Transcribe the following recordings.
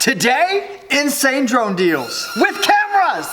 Today, insane drone deals with cameras.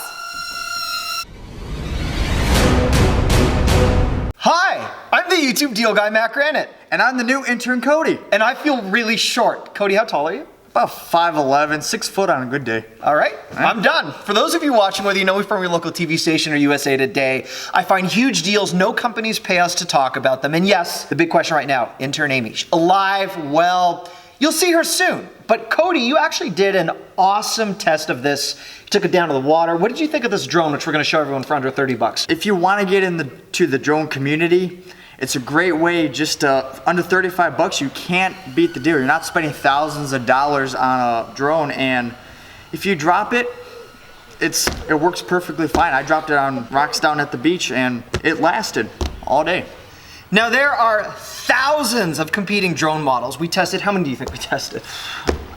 Hi, I'm the YouTube deal guy, Matt Granite. And I'm the new intern, Cody. And I feel really short. Cody, how tall are you? About 5'11", 6 foot on a good day. All right, I'm done. For those of you watching, whether you know me from your local TV station or USA Today, I find huge deals. No companies pay us to talk about them. And yes, the big question right now, intern Amy, alive, well, you'll see her soon. But Cody, you actually did an awesome test of this. You took it down to the water. What did you think of this drone, which we're gonna show everyone for under 30 bucks? If you wanna get into the drone community, it's a great way just under 35 bucks, you can't beat the deal. You're not spending thousands of dollars on a drone, and if you drop it, it works perfectly fine. I dropped it on rocks down at the beach and it lasted all day. Now there are thousands of competing drone models. We tested, how many do you think we tested?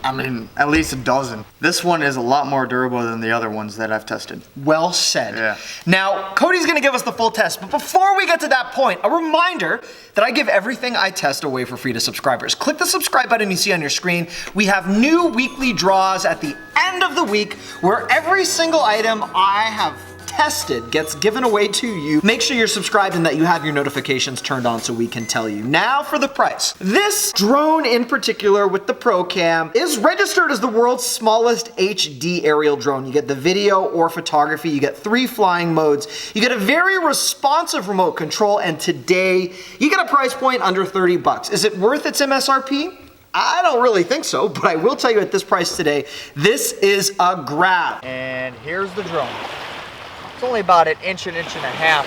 I mean, at least a dozen. This one is a lot more durable than the other ones that I've tested. Well said. Yeah. Now, Cody's gonna give us the full test, but before we get to that point, a reminder that I give everything I test away for free to subscribers. Click the subscribe button you see on your screen. We have new weekly draws at the end of the week where every single item I have tested gets given away to you. Make sure you're subscribed and that you have your notifications turned on so we can tell you. Now for the price. This drone in particular with the Pro Cam is registered as the world's smallest HD aerial drone. You get the video or photography, you get 3 flying modes, you get a very responsive remote control, and today you get a price point under 30 bucks. Is it worth its MSRP? I don't really think so, but I will tell you at this price today, this is a grab. And here's the drone. It's only about an inch and a half,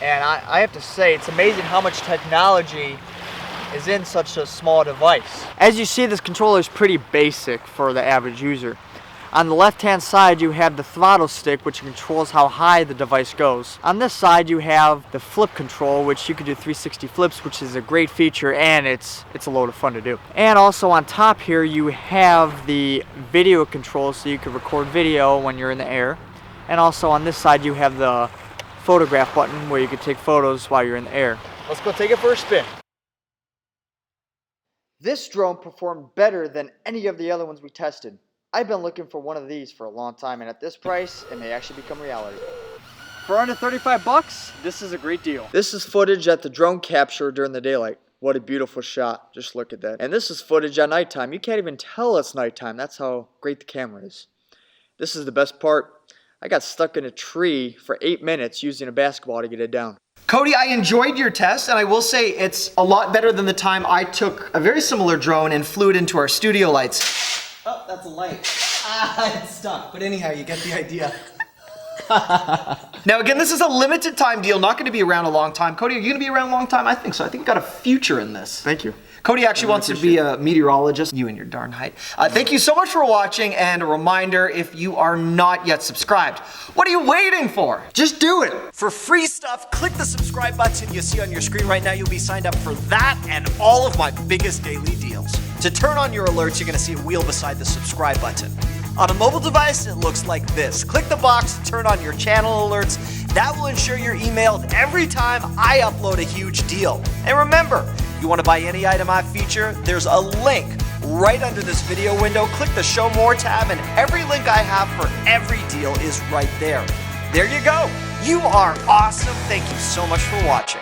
and I have to say it's amazing how much technology is in such a small device. As you see, this controller is pretty basic for the average user. On the left hand side you have the throttle stick, which controls how high the device goes. On this side you have the flip control, which you can do 360 flips, which is a great feature, and it's a load of fun to do. And also on top here you have the video control, so you can record video when you're in the air. And also on this side you have the photograph button where you can take photos while you're in the air. Let's go take it for a spin. This drone performed better than any of the other ones we tested. I've been looking for one of these for a long time, and at this price it may actually become reality. For under 35 bucks, this is a great deal. This is footage that the drone captured during the daylight. What a beautiful shot, just look at that. And this is footage at nighttime. You can't even tell it's nighttime, that's how great the camera is. This is the best part. I got stuck in a tree for 8 minutes using a basketball to get it down. Cody, I enjoyed your test, and I will say it's a lot better than the time I took a very similar drone and flew it into our studio lights. Oh, that's a light. It's stuck. But anyhow, you get the idea. Now again, this is a limited time deal, not gonna be around a long time. Cody, are you gonna be around a long time? I think so. I think you got a future in this. Thank you. Cody actually wants to be a meteorologist. You and your darn height. Thank you so much for watching, and a reminder, if you are not yet subscribed, what are you waiting for? Just do it. For free stuff, click the subscribe button you see on your screen right now. You'll be signed up for that and all of my biggest daily deals. To turn on your alerts, you're gonna see a wheel beside the subscribe button. On a mobile device, it looks like this. Click the box to turn on your channel alerts. That will ensure you're emailed every time I upload a huge deal. And remember, you want to buy any item I feature, there's a link right under this video window. Click the Show More tab, and every link I have for every deal is right there. There you go. You are awesome. Thank you so much for watching.